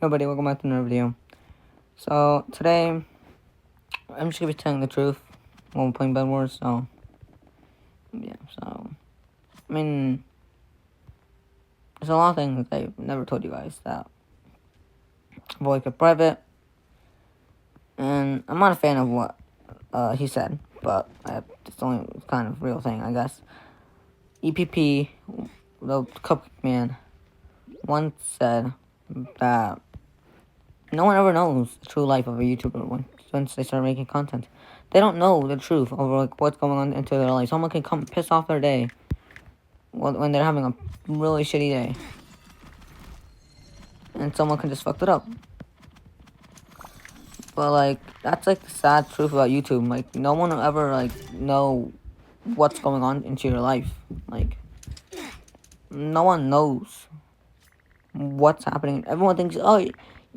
Everybody, welcome back to another video. So, today, I'm just gonna be telling the truth while we're playing Bed Wars, so, yeah, I mean, there's a lot of things I've never told you guys that I've always kept private, and I'm not a fan of what, he said, but it's only kind of real thing, I guess. EPP, the Cupcake Man, once said that no one ever knows the true life of a YouTuber once they start making content. They don't know the truth of like what's going on into their life. Someone can come piss off their day when they're having a really shitty day, and someone can just fuck it up. But like that's like the sad truth about YouTube. Like no one will ever like know what's going on into your life. Like no one knows what's happening. Everyone thinks, oh,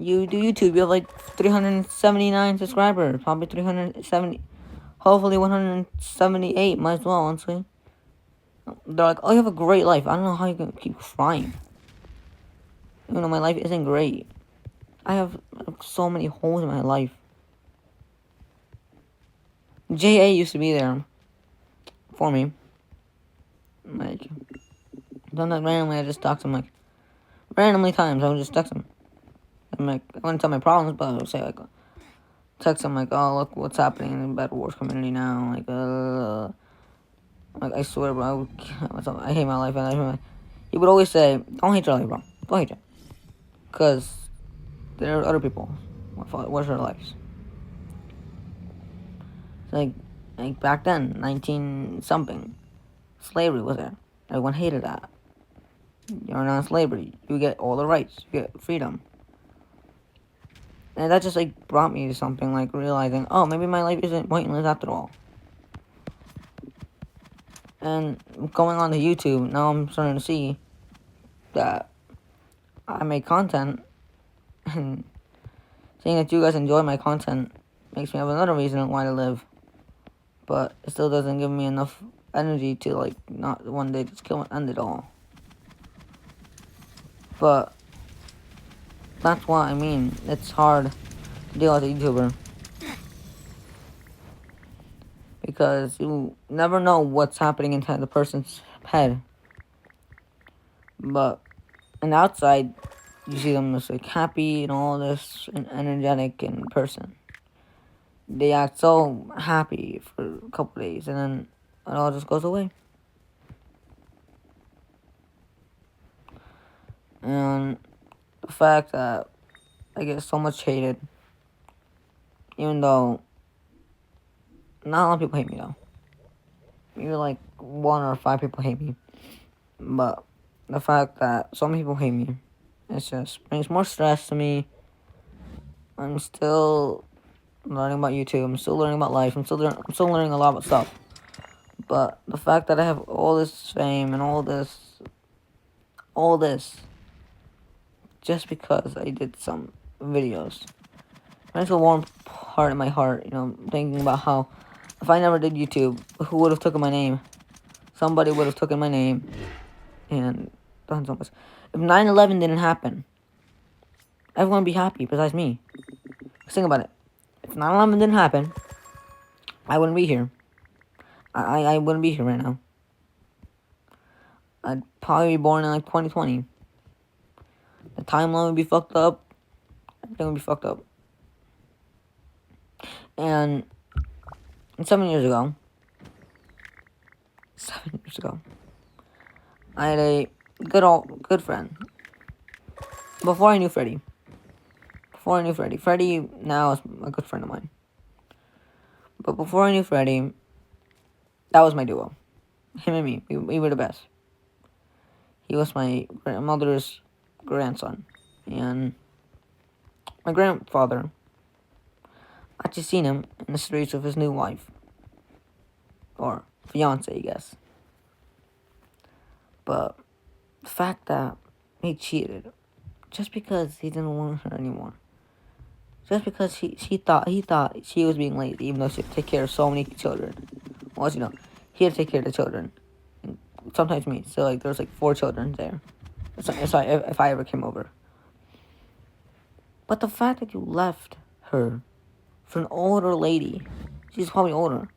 you do YouTube, you have like 379 subscribers, probably 370, hopefully 178, might as well, honestly. They're like, oh, you have a great life. I don't know how you can keep crying. You know, my life isn't great. I have so many holes in my life. JA used to be there for me. Like, sometimes randomly I just talk to him, like, randomly times I would just text him. I'm like, I wouldn't tell my problems, but I would say, like, text him, like, oh, look what's happening in the Bed Wars community now. Like, I swear, bro, I hate my life. He would always say, don't hate your life, bro. Don't hate it. Because there are other people what's their lives. It's like back then, 19-something, slavery was there. Everyone hated that. You're not slavery. You get all the rights. You get freedom. And that just, like, brought me to something, like, realizing, oh, maybe my life isn't pointless after all. And going on to YouTube, now I'm starting to see that I make content, and seeing that you guys enjoy my content makes me have another reason why to live. But it still doesn't give me enough energy to, like, not one day just kill and end it all. But that's what I mean. It's hard to deal as a YouTuber. Because you never know what's happening inside the person's head. But on the outside, you see them as like happy and all this and energetic in person. They act so happy for a couple days and then it all just goes away. And the fact that I get so much hated, even though not a lot of people hate me though. Maybe like 1 or 5 people hate me. But the fact that so many people hate me, it just brings more stress to me. I'm still learning about YouTube. I'm still learning about life. I'm still learning a lot about stuff. But the fact that I have all this fame and all this, just because I did some videos, makes a warm part in my heart. You know, thinking about how if I never did YouTube, who would have taken my name? Somebody would have taken my name and done so much. If 9/11 didn't happen, everyone would be happy besides me. Just think about it. If 9/11 didn't happen, I wouldn't be here. I wouldn't be here right now. I'd probably be born in like 2020. The timeline would be fucked up. Everything would be fucked up. And 7 years ago, I had a good friend. Before I knew Freddie. Freddie now is a good friend of mine. But before I knew Freddie, that was my duo. Him and me. We were the best. He was my grandmother's grandson. And my grandfather, I just seen him in the streets with his new wife. Or fiance, I guess. But the fact that he cheated just because he didn't want her anymore. Just because he thought she was being lazy, even though she had to take care of so many children. Well, you know, he had to take care of the children. And sometimes me. So, like, there was, like, 4 children there. Sorry, if I ever came over. But the fact that you left her for an older lady, she's probably older.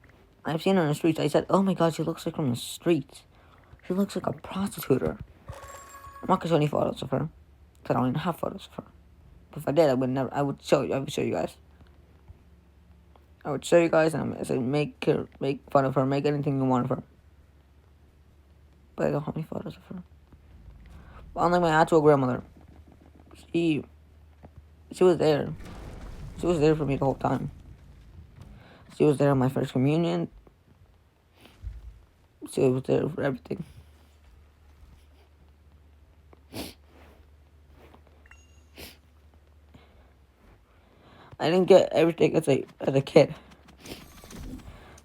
I've seen her in the streets. I said, oh my god, she looks like from the streets. She looks like a prostitute. I'm not gonna show any photos of her, because I don't even have photos of her. But if I did, I would never. I would show you. I would show you guys. I would show you guys, and I said, make fun of her, make anything you want of her. But I don't have any photos of her. But unlike my actual grandmother, she was there. She was there for me the whole time. She was there on my first communion. She was there for everything. I didn't get everything as a kid.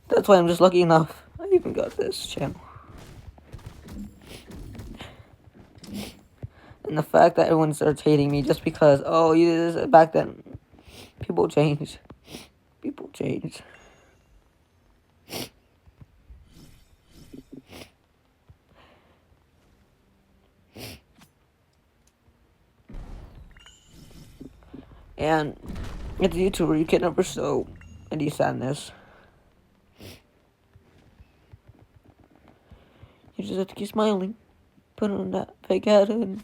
That's why I'm just lucky enough I even got this channel. And the fact that everyone starts hating me just because, oh, you did this back then. People change. People change. And as a YouTuber, you can never show any sadness. You just have to keep smiling. Put on that fake head and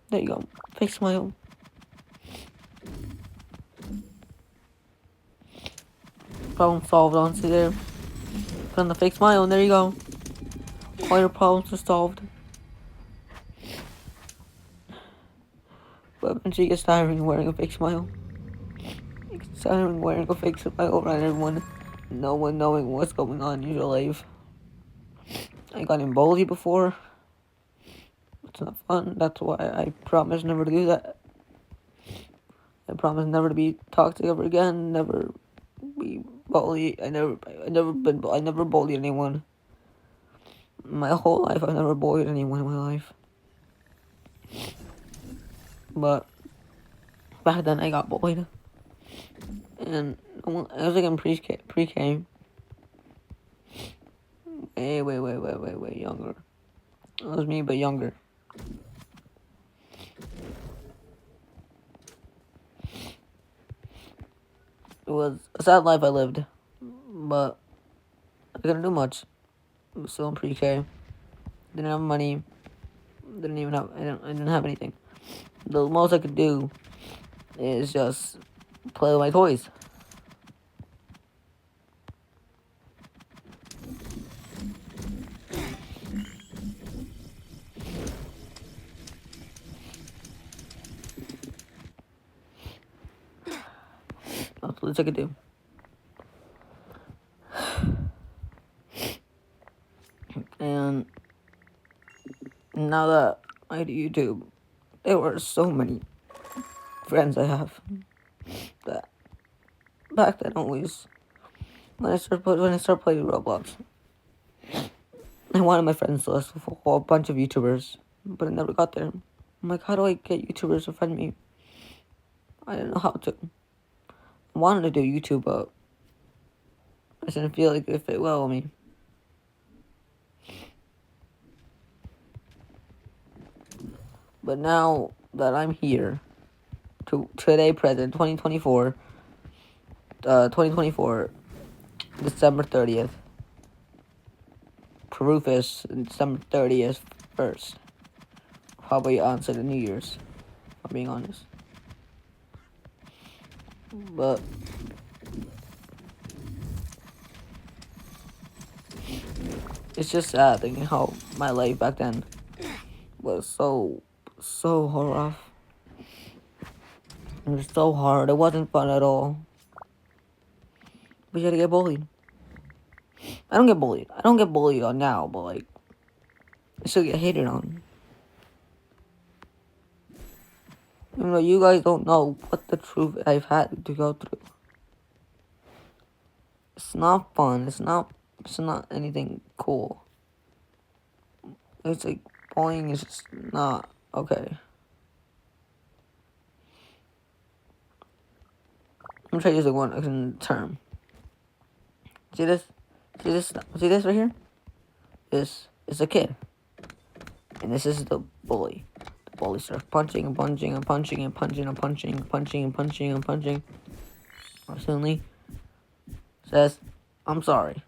there you go. Fake smile. Problem solved, honestly, there. Put on the fake smile and there you go. All your problems are solved. But eventually it gets tiring wearing a fake smile. It gets tiring wearing a fake smile around everyone. No one knowing what's going on in your life. I got in bullied before. It's not fun. That's why I promise never to do that. I promise never to be toxic ever again. Never be bullied. I never bullied anyone. My whole life, I've never bullied anyone in my life. But back then, I got bullied, and I was like in pre-K. Way younger. It was me, but younger. It was a sad life I lived, but I couldn't do much. I was still in pre-K. Didn't have money. I didn't have anything. The most I could do is just play with my toys. That's the least I could do. And now that I do YouTube, there were so many friends I have that back then always when I start playing Roblox, I wanted my friends to list with a whole bunch of YouTubers, but I never got there. I'm like, how do I get YouTubers to friend me? I didn't know how to. I wanted to do YouTube, but I didn't feel like it fit well with me. But now that I'm here, today present, 2024, December 30th. Proof is December 30th first. Probably onto the New Year's, if I'm being honest. But it's just sad thinking how my life back then was so rough. It was so hard. It wasn't fun at all. We had to get bullied. I don't get bullied. I don't get bullied on now, but like, I still get hated on. Even though you guys don't know what the truth I've had to go through. It's not fun. It's not anything cool. It's like, bullying is just not okay. I'm trying to use like one term. See this? See this right here? This is a kid. And this is the bully. Bully starts punching and punching and punching and punching and punching and punching and punching and punching. Suddenly says, "I'm sorry."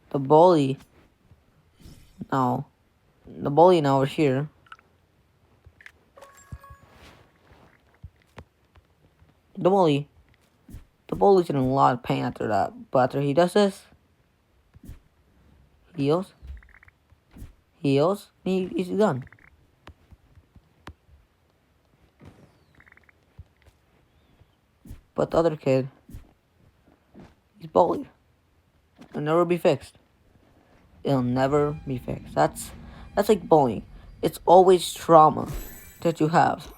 The bully now, is here. The bully's in a lot of pain after that. But after he does this, heals, he's done. But the other kid, he's bullied. It'll never be fixed. It'll never be fixed. That's like bullying. It's always trauma that you have.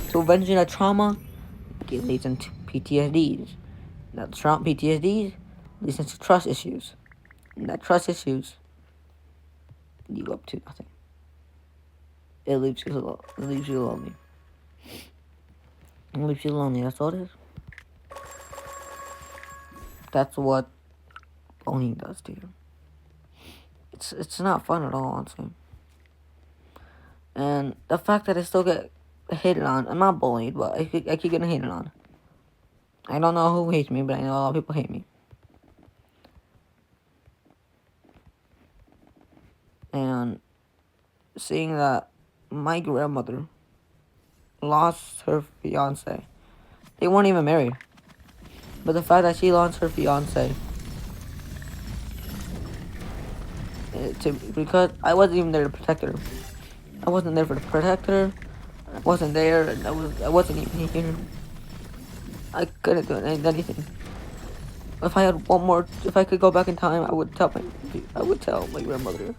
So eventually that trauma leads into PTSDs. That PTSDs leads into trust issues. And that trust issues lead up to nothing. It leaves you alone. It leaves you lonely. It leaves you lonely. That's all it is. That's what bullying does to you. It's not fun at all, honestly. And the fact that I still get hated on, I'm not bullied, but I keep getting hated on. I don't know who hates me, but I know a lot of people hate me. And seeing that my grandmother lost her fiance. They weren't even married. But the fact that she lost her fiance, because I wasn't even there to protect her. I wasn't there to protect her. I wasn't there, and I wasn't even here. I couldn't do anything. If I could go back in time, I would tell my grandmother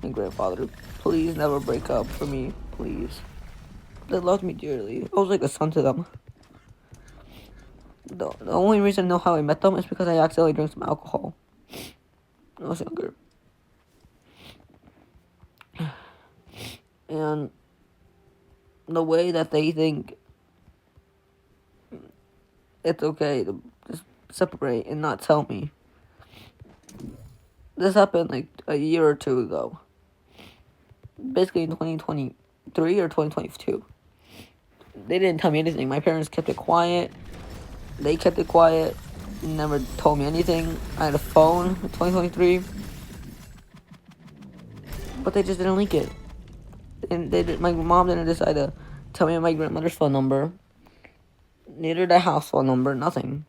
and grandfather, please never break up for me, please. They loved me dearly. I was like a son to them. The only reason I know how I met them is because I accidentally drank some alcohol when I was younger. And the way that they think it's okay to just separate and not tell me. This happened like a year or two ago. Basically in 2023 or 2022. They didn't tell me anything. My parents kept it quiet. They kept it quiet. Never told me anything. I had a phone in 2023. But they just didn't link it. And my mom didn't decide to tell me my grandmother's phone number. Neither the house phone number, nothing.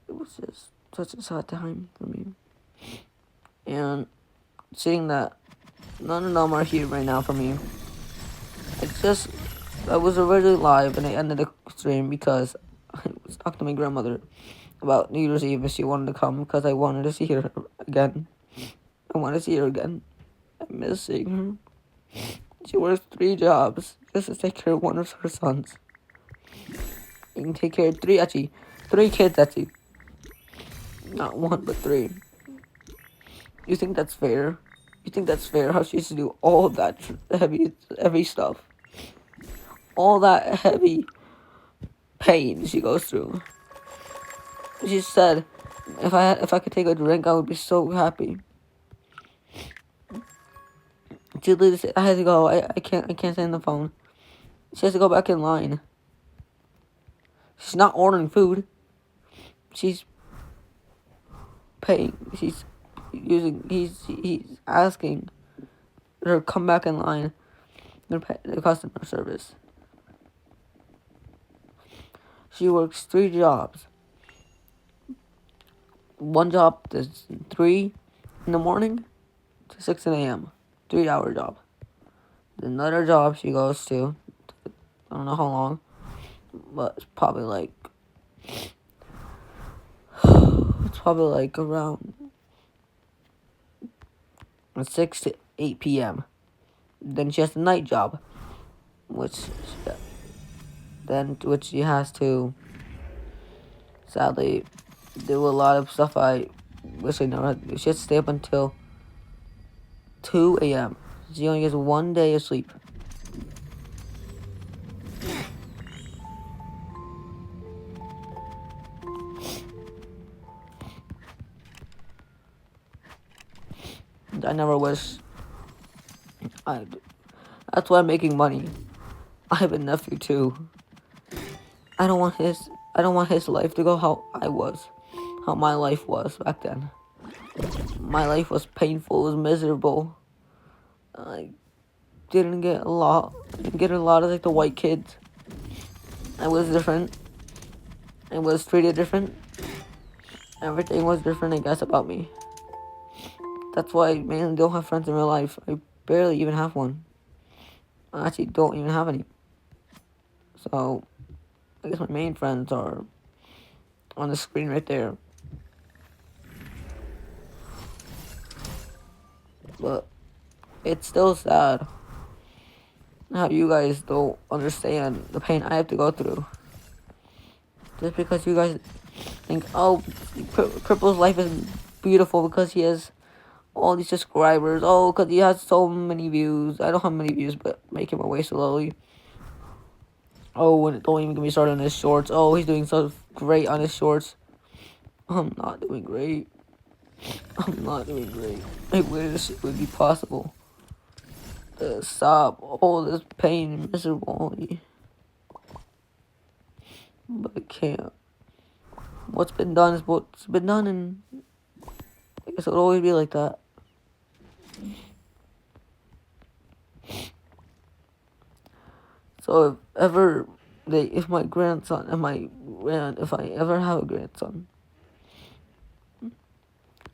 It was just such a sad time for me. And seeing that none of them are here right now for me. I was originally live and I ended the stream because I was talking to my grandmother about New Year's Eve if she wanted to come because I wanted to see her again. I want to see her again. I miss seeing her. She works 3 jobs just to take care of one of her sons. You can take care of 3 kids, actually. Not 1, but 3. You think that's fair? You think that's fair how she used to do all that heavy stuff? All that heavy pain she goes through. She said, if I could take a drink, I would be so happy. She literally said, I had to go. I can't stay on the phone. She has to go back in line. She's not ordering food. She's paying. He's asking her to come back in line. The customer service. She works 3 jobs. One job is 3 in the morning to 6 a.m. 3-hour job. Another job she goes to, I don't know how long, but it's probably like around 6 to 8 p.m. Then she has a night job, which she has to sadly do a lot of stuff I wish I never had to do. She has to stay up until 2 a.m. She only gets 1 day of sleep. I never wish I, that's why I'm making money. I have a nephew too. I don't want his life to go how my life was back then. My life was painful, it was miserable. I didn't get a lot of like the white kids. I was different. I was treated different. Everything was different, I guess, about me. That's why I mainly don't have friends in real life. I barely even have one. I actually don't even have any. So, I guess my main friends are on the screen right there. But it's still sad how you guys don't understand the pain I have to go through. Just because you guys think, oh, Cripple's life is beautiful because he has all these subscribers. Oh, because he has so many views. I don't have many views, but make him away slowly. Oh, and don't even get me started on his shorts. Oh, he's doing so great on his shorts. I'm not doing great. I'm not doing great. I wish it would be possible to stop all this pain and miserability. But I can't. What's been done is what's been done, and I guess it'll always be like that. So if my grandson, if I ever have a grandson,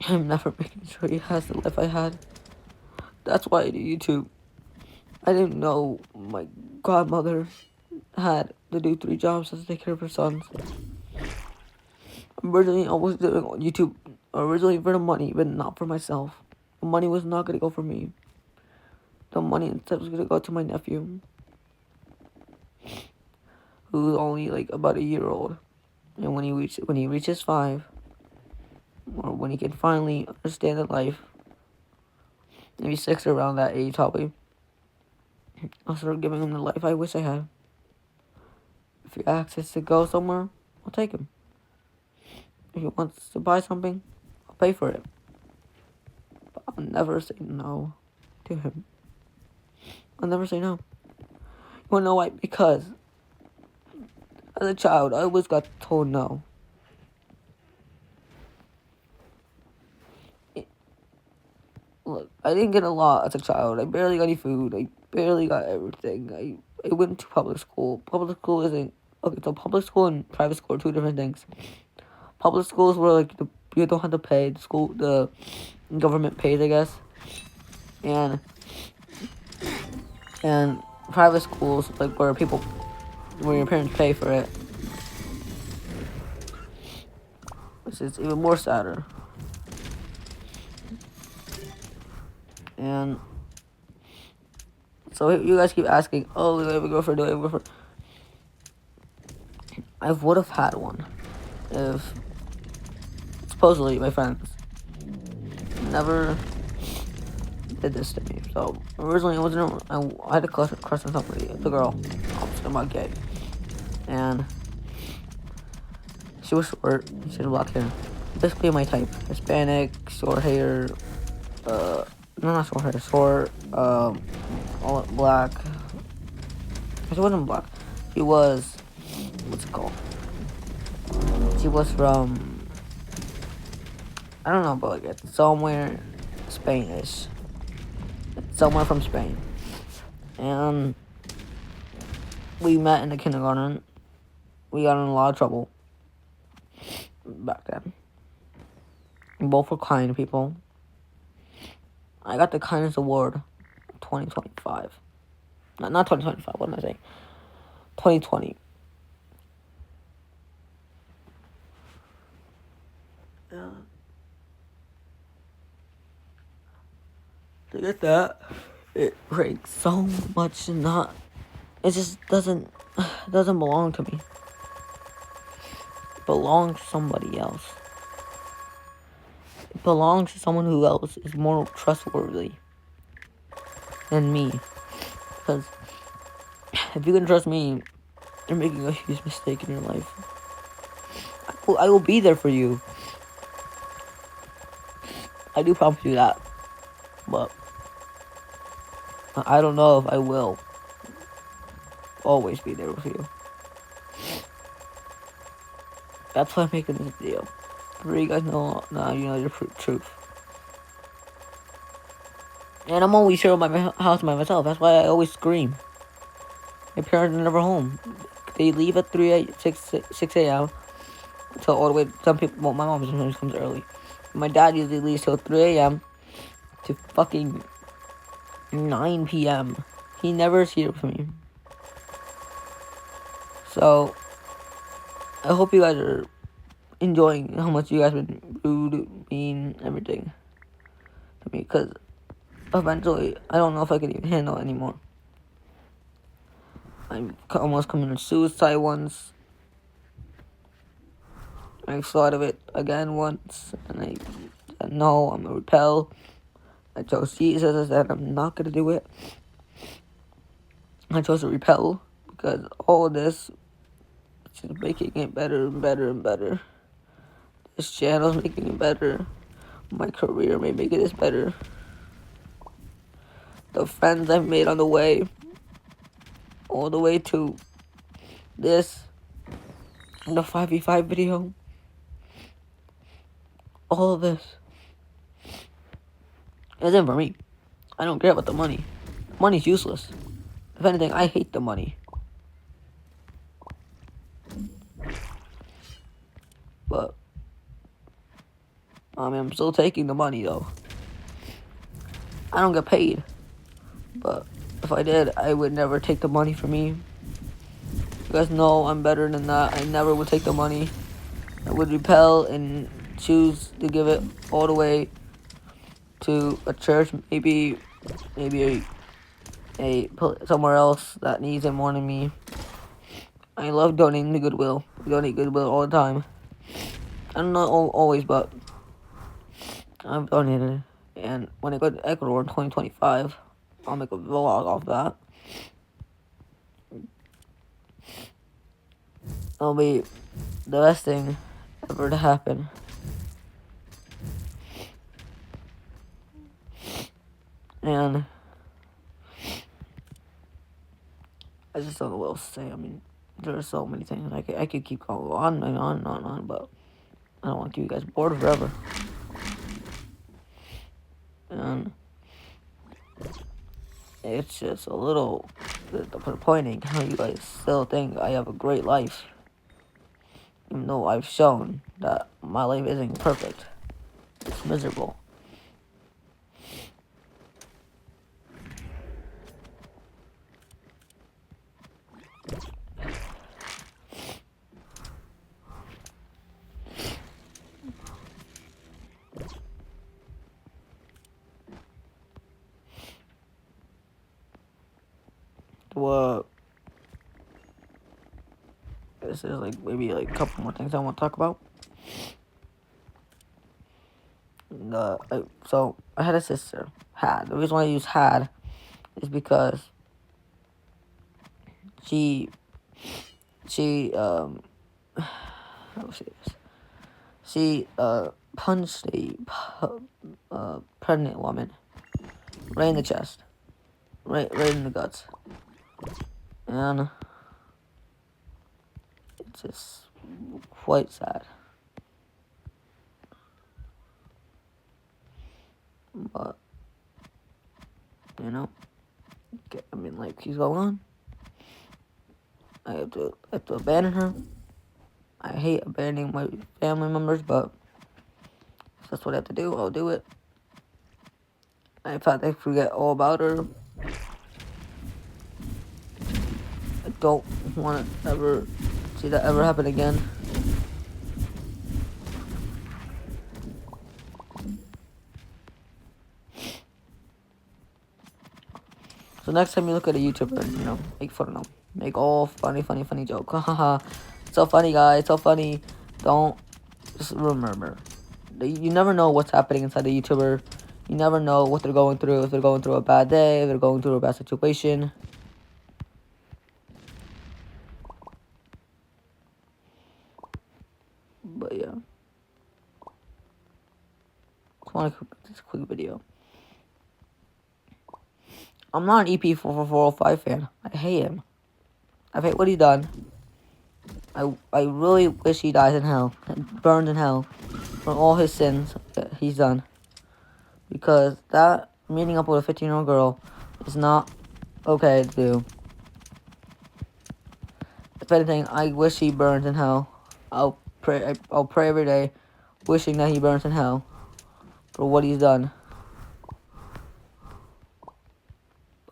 I'm never making sure he has the life I had. That's why I do YouTube. I didn't know my godmother had to do 3 jobs to take care of her sons. Originally, I was doing on YouTube originally for the money, but not for myself. The money was not gonna go for me. The money instead was gonna go to my nephew, who's only like about a year old, and when he reaches 5, or when he can finally understand the life, maybe 6 around that age probably, I'll start giving him the life I wish I had. If he asks us to go somewhere, I'll take him. If he wants to buy something, I'll pay for it. But I'll never say no to him. I'll never say no. You wanna know why? Because as a child, I always got told no. Look, I didn't get a lot as a child. I barely got any food. I barely got everything. I went to public school. Public school isn't... Okay, so public school and private school are 2 different things. Public schools where like you don't have to pay. The government pays, I guess. And private schools like where your parents pay for it. Which is even more sadder. And so you guys keep asking, oh, do I have a girlfriend? Do I have a girlfriend? I would have had one if supposedly my friends never did this to me. So originally I had a crush on somebody, the girl. I'm not gay, and she was short. She had black hair, basically my type. Hispanic, short hair. No, not short hair. Short. All black. She wasn't black. She was. What's it called? She was from. I don't know, but like it's somewhere Spanish. It's somewhere from Spain, and we met in the kindergarten. We got in a lot of trouble back then. We both were kind people. I got the kindness award 2025. Not 2025, what am I saying? 2020. Yeah. To get that, it breaks so much it just doesn't belong to me. It belongs to somebody else. It belongs to someone who else is more trustworthy than me. Because if you can trust me, you're making a huge mistake in your life. I will be there for you. I do promise you that. But I don't know if I will always be there with you. That's why I'm making this video. For you guys know now, you know your truth. And I'm always here at my house by myself. That's why I always scream. My parents are never home. They leave at 6 a.m. until all the way. Some people, well, my mom sometimes comes early. My dad usually leaves till 3 a.m. to fucking 9 p.m. He never is here with me. So, I hope you guys are enjoying how much you guys have been rude, mean, everything to me. Because eventually, I don't know if I can even handle it anymore. I almost committed suicide once. I thought of it again once, and I said, no, I'm going to repel. I chose Jesus. I said, I'm not going to do it. I chose to repel, because all of this is just making it better and better and better. This channel's making it better. My career may make it better. The friends I've made on the way, all the way to this, and the 5v5 video, all of this isn't for me. I don't care about the money. Money's useless. If anything, I hate the money. But I mean, I'm still taking the money though. I don't get paid. But if I did, I would never take the money from me. You guys know I'm better than that. I never would take the money. I would repel and choose to give it all the way to a church, maybe somewhere else that needs it more than me. I love donating to Goodwill. We donate Goodwill all the time. I don't know always, but I've donated. And when I go to Ecuador in 2025, I'll make a vlog off that. It'll be the best thing ever to happen. And I just don't know what else to say. I mean, there are so many things. I could keep going on and on and on and on, but I don't want to keep you guys bored forever. And it's just a little disappointing how you guys still think I have a great life. Even though I've shown that my life isn't perfect. It's miserable. What? This is maybe a couple more things I want to talk about. So I had a sister. The reason why I use had is because she how do I say this? She punched a pregnant woman right in the chest, right in the guts, and it's just quite sad. But you know, I mean, she's going on. I have to abandon her. I hate abandoning my family members, but if that's what I have to do, I'll do it. If I forget all about her, I don't want to ever see that ever happen again. So next time you look at a YouTuber, make fun of them. Make all funny joke. Haha. So funny, guys. So funny. Don't. Just remember. You never know what's happening inside the YouTuber. You never know what they're going through. If they're going through a bad day. If they're going through a bad situation. But yeah. Just want to make this quick video. I'm not an EP44405 fan. I hate him. I hate what he done. I really wish he dies in hell, burned in hell, for all his sins that he's done. Because that meeting up with a 15-year-old girl is not okay to do. If anything, I wish he burns in hell. I'll pray every day, wishing that he burns in hell for what he's done.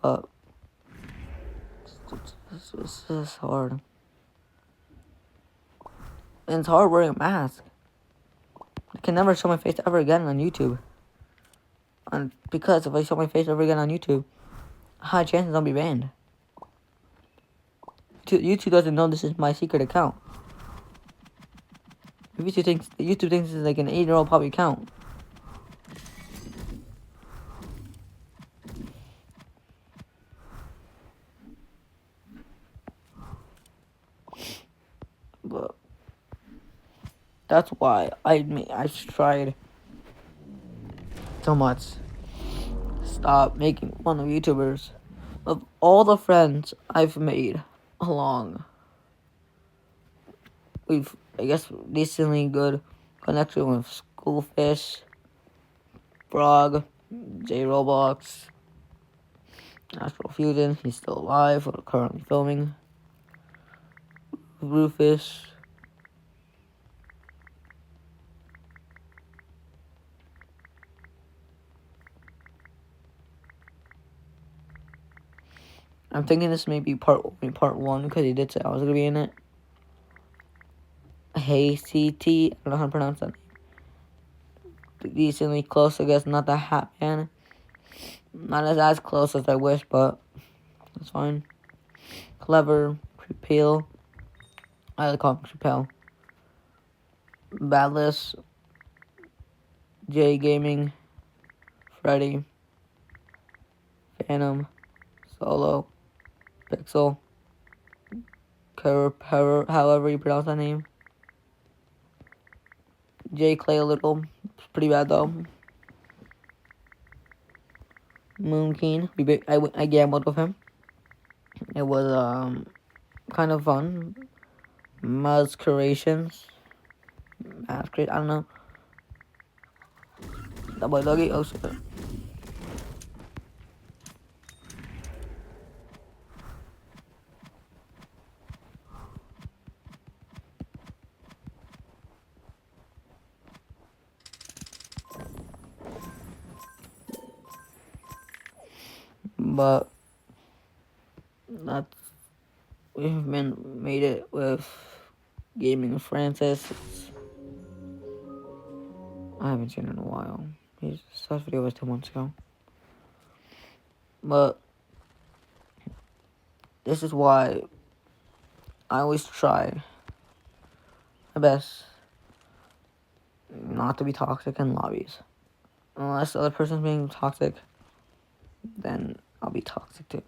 But it's just hard. And it's hard wearing a mask. I can never show my face ever again on YouTube. And because if I show my face ever again on YouTube, high chances I'll be banned. YouTube doesn't know this is my secret account. YouTube thinks this is like an 8-year-old public account. But that's why I've tried so much. Stop making fun of YouTubers. Of all the friends I've made along, we've, I guess, decently good connection with Schoolfish, Frog, J Roblox, Astral Fusion, he's still alive, we're currently filming, Rufus, I'm thinking this may be part 1 because he did say I was gonna be in it. Hey CT, I don't know how to pronounce that name. Decently close, I guess, not the Hat Man. Not as close as I wish, but that's fine. Clever, Prepel. I like calling him Prepel. Badless, J Gaming, Freddy, Phantom, Solo, Pixel, however you pronounce that name. J Clay a little, it's pretty bad though. Moon King, I gambled with him. It was kind of fun. Masquerations, I don't know. That boy doggy, oh shit. But that's we've made it with Gaming with Francis. I haven't seen it in a while. His last video was 2 months ago. But this is why I always try my best not to be toxic in lobbies. Unless the other person's being toxic, then I'll be toxic too.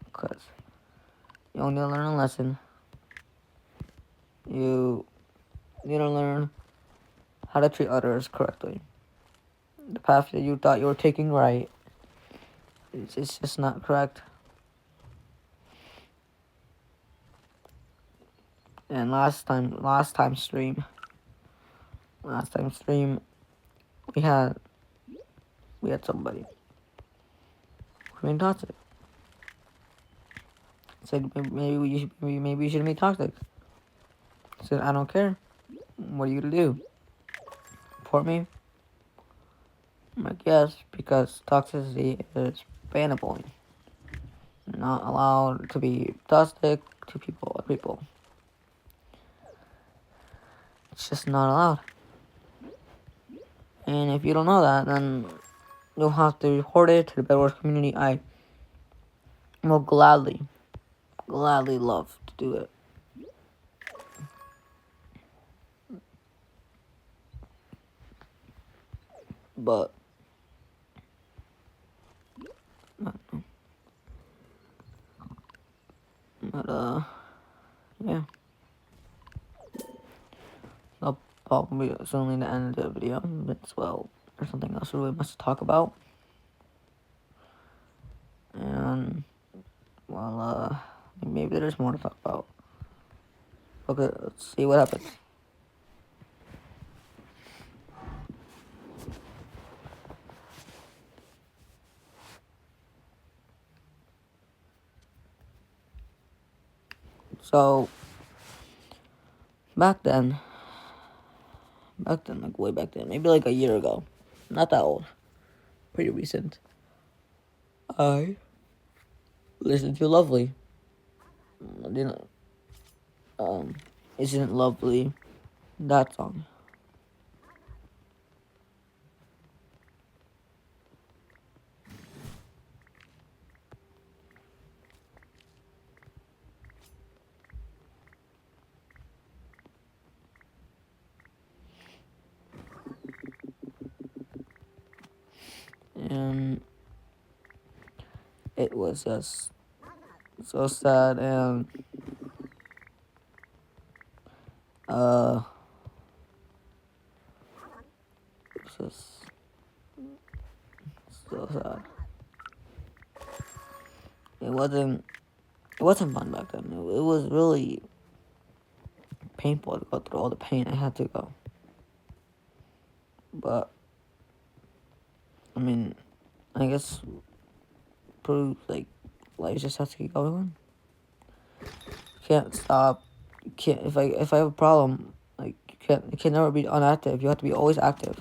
Because you only learn a lesson. You need to learn how to treat others correctly. The path that you thought you were taking right, it's just not correct. And last time stream, we had somebody being toxic. Said maybe you shouldn't be toxic. Said I don't care. What are you gonna do? Report me? I'm like, yes, because toxicity is bannable. You're not allowed to be toxic to people. It's just not allowed. And if you don't know that, then you'll have to report it to the Bedwars community. I will gladly love to do it. But yeah. I'll probably certainly the end of the video as well. There's something else we really must talk about. And well, maybe there's more to talk about. Okay, let's see what happens. So, back then, like way back then, maybe like a year ago, not that old, pretty recent, I listened to Lovely. You know, Isn't It Lovely? That song. And it was just so sad and uh it was just so sad. It wasn't fun back then. It was really painful to go through all the pain I had to go. But I mean, I guess proves like life just has to keep going on. Can't stop. You can't if I have a problem, like you can never be inactive. You have to be always active.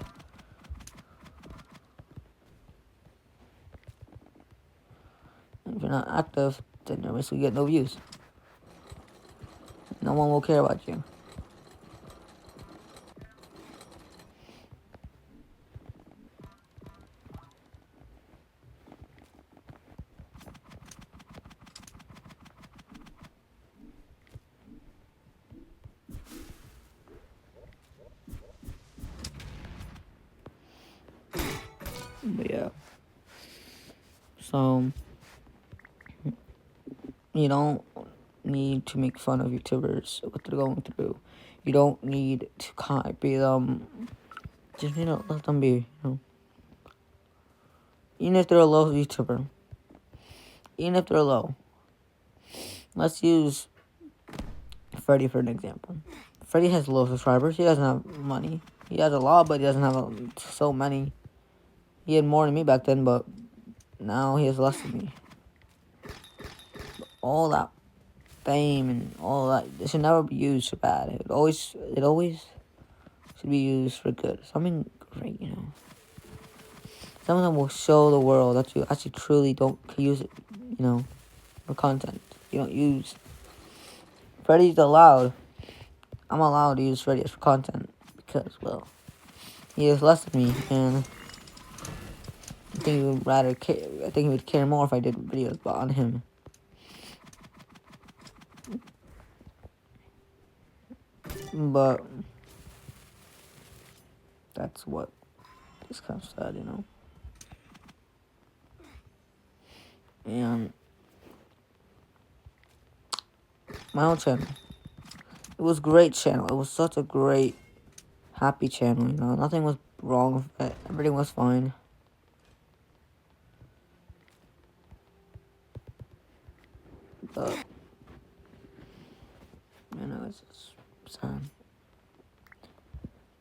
And if you're not active, then you basically get no views. No one will care about you. But yeah. So you don't need to make fun of YouTubers, what they're going through. You don't need to copy them. Just, let them be. Even if they're a low YouTuber. Even if they're low. Let's use Freddy for an example. Freddy has low subscribers. He doesn't have money. He has a lot, but he doesn't have so many. He had more than me back then, but now he has less than me. All that fame and all that, it should never be used for bad. It always should be used for good. Something great. Some of them will show the world that you actually truly don't use it, for content. You don't use. Freddy's allowed. I'm allowed to use Freddy for content because, well, he is less than me, and I think he would rather care. I think he would care more if I did videos on him. But that's what is kind of sad. And my own channel. It was a great channel. It was such a great, happy channel. Nothing was wrong with it. Everything was fine. But it's just sad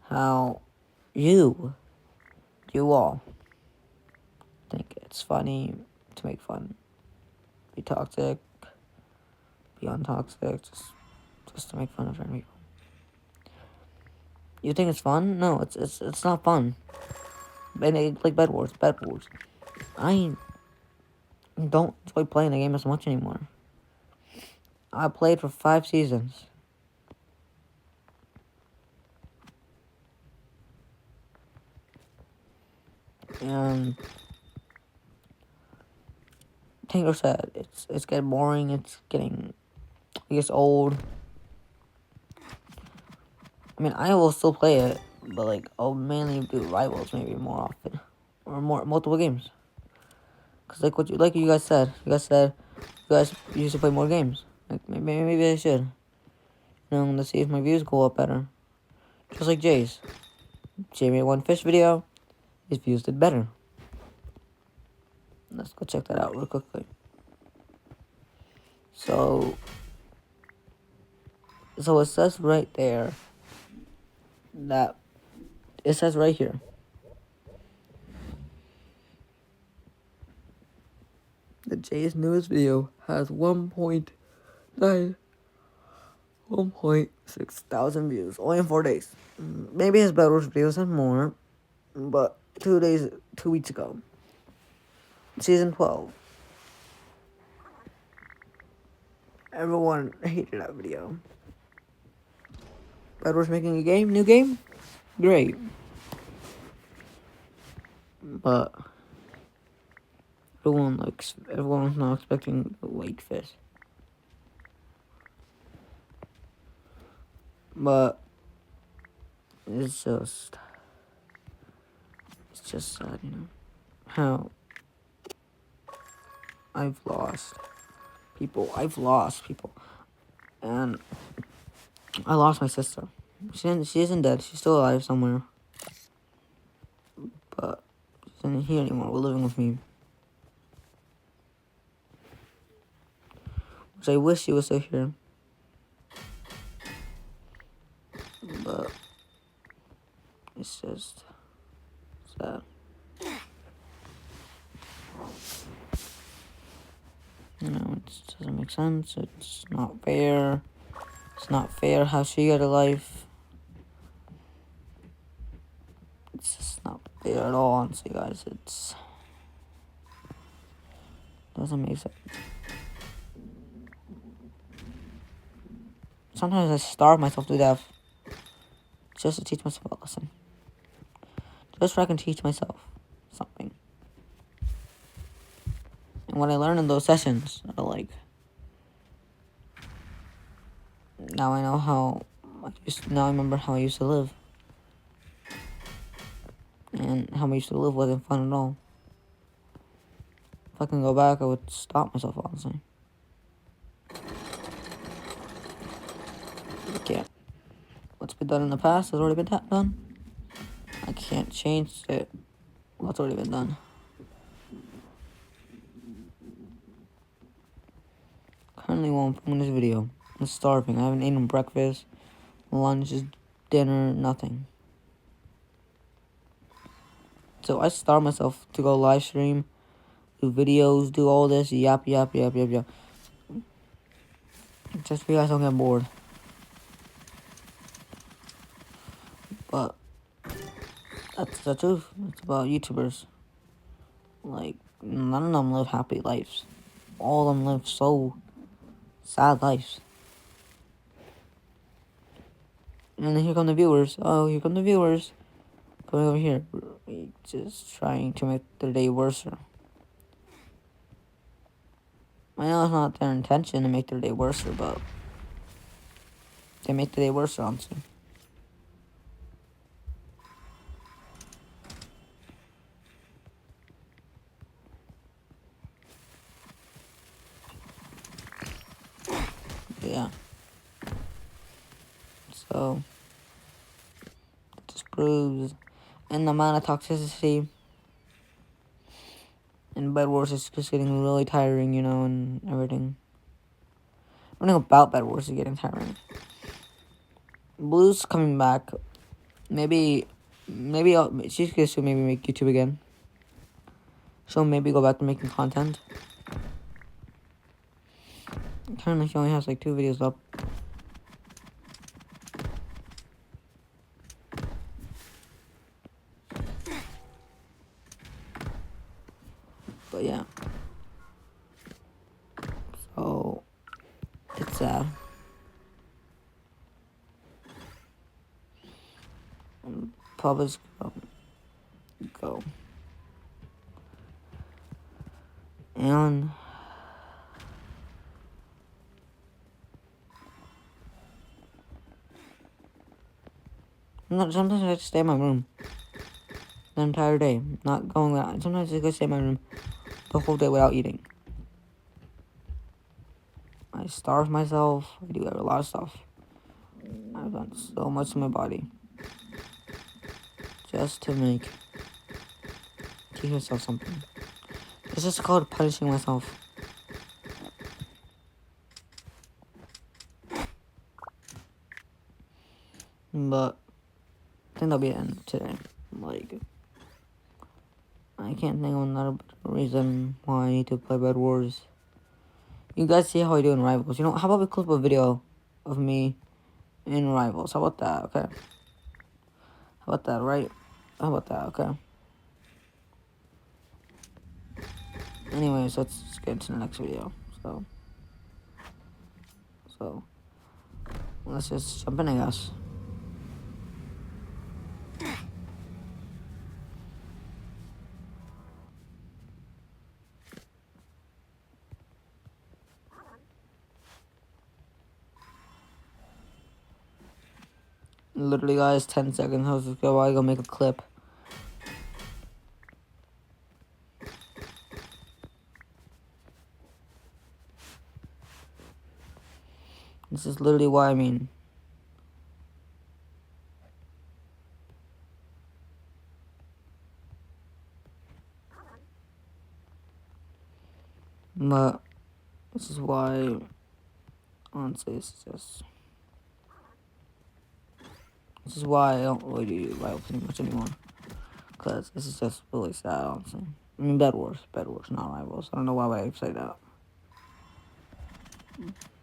how you all think it's funny to make fun, be toxic, be untoxic, just to make fun of other people. You think it's fun? No, it's not fun. And like Bed Wars. I don't enjoy playing the game as much anymore. I played for 5 seasons. And Tango said it's getting boring. It's getting, I guess, old. I mean, I will still play it, but like I'll mainly do rivals maybe more often, or multiple games. Cause like you guys said, you guys used to play more games. Like maybe I should. Let's see if my views go up better. Just like Jay's. Jay made one fish video. His views did better. Let's go check that out real quickly. So it says right there that it says right here. The Jay's newest video has 1.6 thousand views only in 4 days. Maybe his Bed Wars videos have more, but 2 weeks ago. Season 12. Everyone hated that video. Bed Wars making a new game? Great. But everyone's not expecting the lake fish. But it's just sad, how I've lost people, and I lost my sister. She isn't dead. She's still alive somewhere, but she's not here anymore. We're living with me, which I wish she was still here, but it's just sad. It just doesn't make sense. It's not fair. It's not fair how she got a life. It's just not fair at all, honestly, guys. It doesn't make sense. Sometimes I starve myself to death just to teach myself a lesson. Just so I can teach myself something. And what I learned in those sessions are like, now I know now I remember how I used to live. And how I used to live wasn't fun at all. If I can go back, I would stop myself, honestly. I can't. What's been done in the past has already been done. I can't change it. What's already been done. Currently, while I'm filming this video, I'm starving. I haven't eaten breakfast, lunch, dinner, nothing. So I starve myself to go live stream, do videos, do all this, yap. Just so you guys don't get bored. But that's the truth. It's about YouTubers. Like, none of them live happy lives. All of them live so sad lives. And then here come the viewers. Oh, here come the viewers. Going over here. Just trying to make their day worse. I know it's not their intention to make their day worse, but they make the day worse, honestly. Yeah. So, it just proves, and the amount of toxicity in Bed Wars is just getting really tiring, and everything. Everything about Bed Wars is getting tiring. Blue's coming back. Maybe she's going to maybe make YouTube again. She'll maybe go back to making content. Currently, she only has like 2 videos up. But yeah. So, it's sad. Publish go. And sometimes I just stay in my room the entire day, not going out. Sometimes I just stay in my room the whole day without eating. I starve myself. I do a lot of stuff. I've done so much to my body just to teach myself something. It's just called punishing myself. But I think that'll be the end today. Like, I can't think of another reason why I need to play Bed Wars. You guys see how I do in Rivals. You know, how about we clip a video of me in Rivals? How about that, okay? How about that, right? How about that, okay? Anyways, let's get to the next video. So, let's just jump in, I guess. Literally, guys, 10 seconds. I was just gonna make a clip. This is literally what I mean. But this is why, honestly, this is why I don't really do Rivals too much anymore. Because this is just really sad, honestly. I mean, Bed Wars, not Rivals. I don't know why would I say that.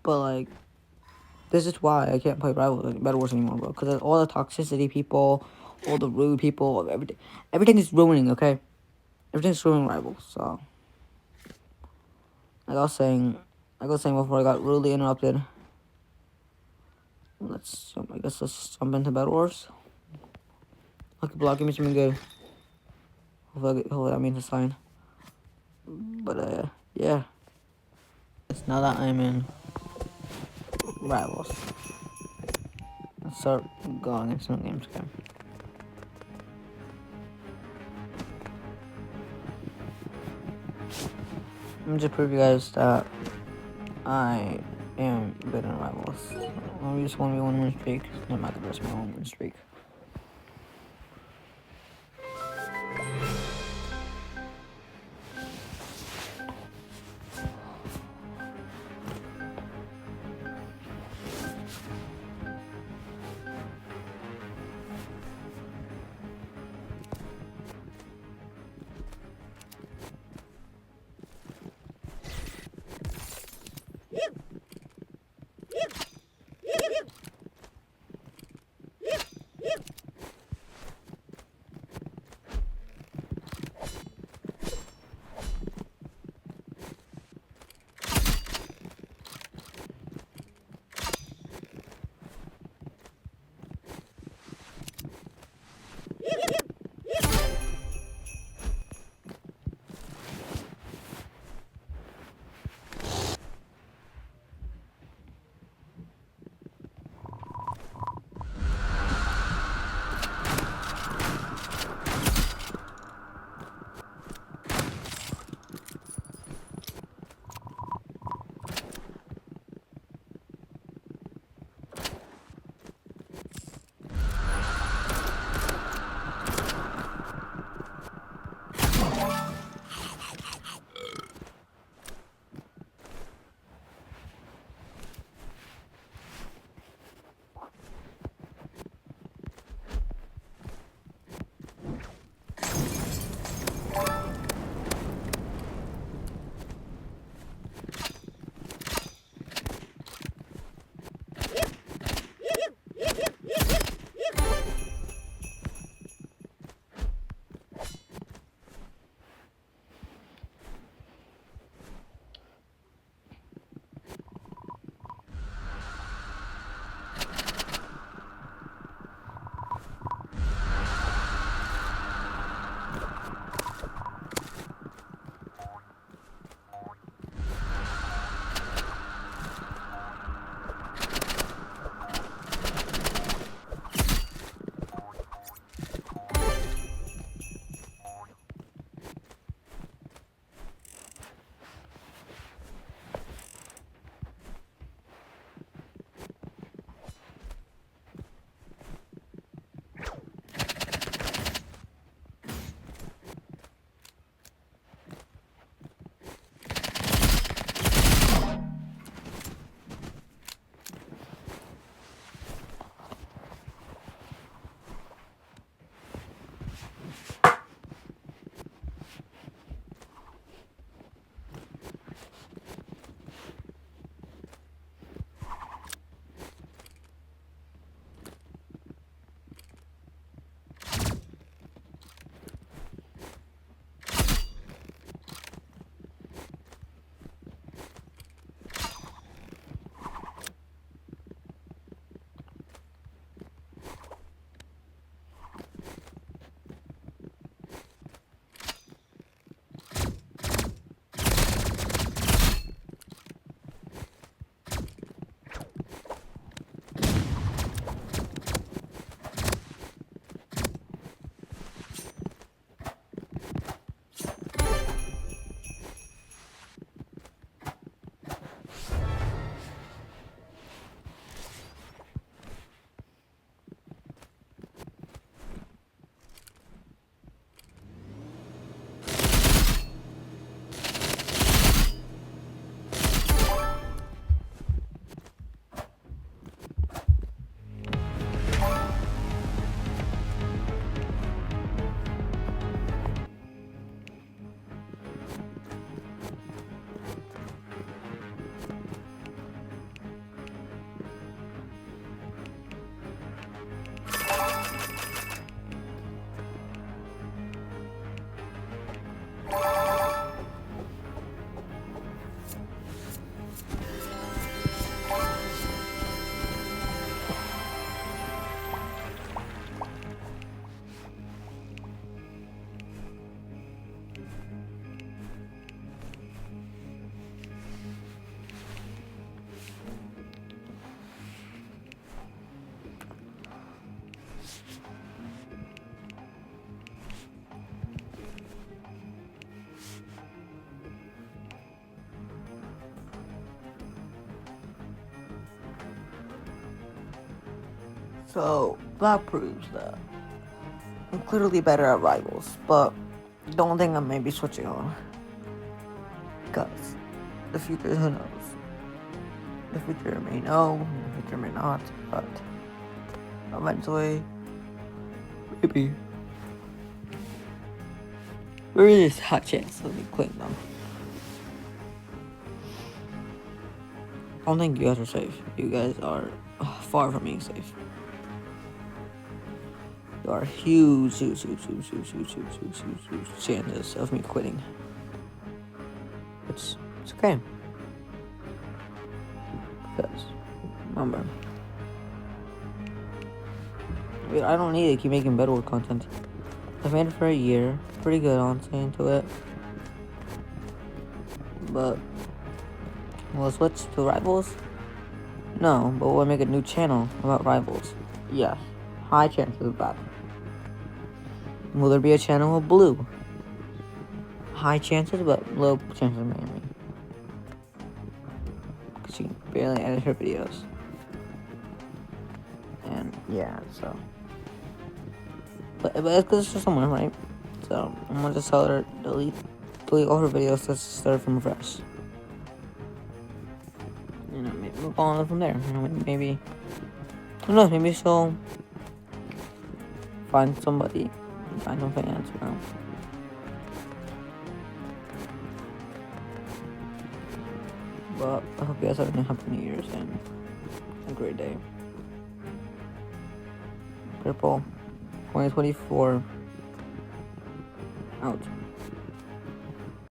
But, like, this is why I can't play Rivals, Bed Wars anymore, bro. Because all the toxicity people, all the rude people, everything is ruining, okay? Everything's ruining Rivals, so. Like I was saying before I got rudely interrupted. I guess let's jump into Bed Wars. Lucky block, give me something good. Hopefully that means a sign. But, yeah. It's now that I'm in Rivals. Let's start going into some games again. Let me just prove you guys that I am good in Rivals. Let me just 1v1 win streak. I'm not gonna risk my own win streak. So that proves that I'm clearly better at rivals, but don't think I may be switching on. Because the future, who knows? The future may know, the future may not, but eventually, maybe. There is a high chance of me quitting them. I don't think you guys are safe. You guys are far from being safe. There are huge chances of me quitting. It's okay. Because, remember, I don't need to keep making Bedwars content. I've made it for a year. Pretty good, honestly, into it. But will I switch to Rivals? No, but will I make a new channel about Rivals? Yes. High chances of that. Will there be a channel of Blue? High chances, but low chances maybe. Because she barely edit her videos. And yeah, so. But it's because it's just someone, right? So I'm gonna just tell her delete all her videos. Let's start from fresh. You know, maybe move on from there. You know, maybe who knows? Maybe she'll find somebody, find some fans. You know. But I hope you guys have a happy New Year's and a great day. Purple 2024 out.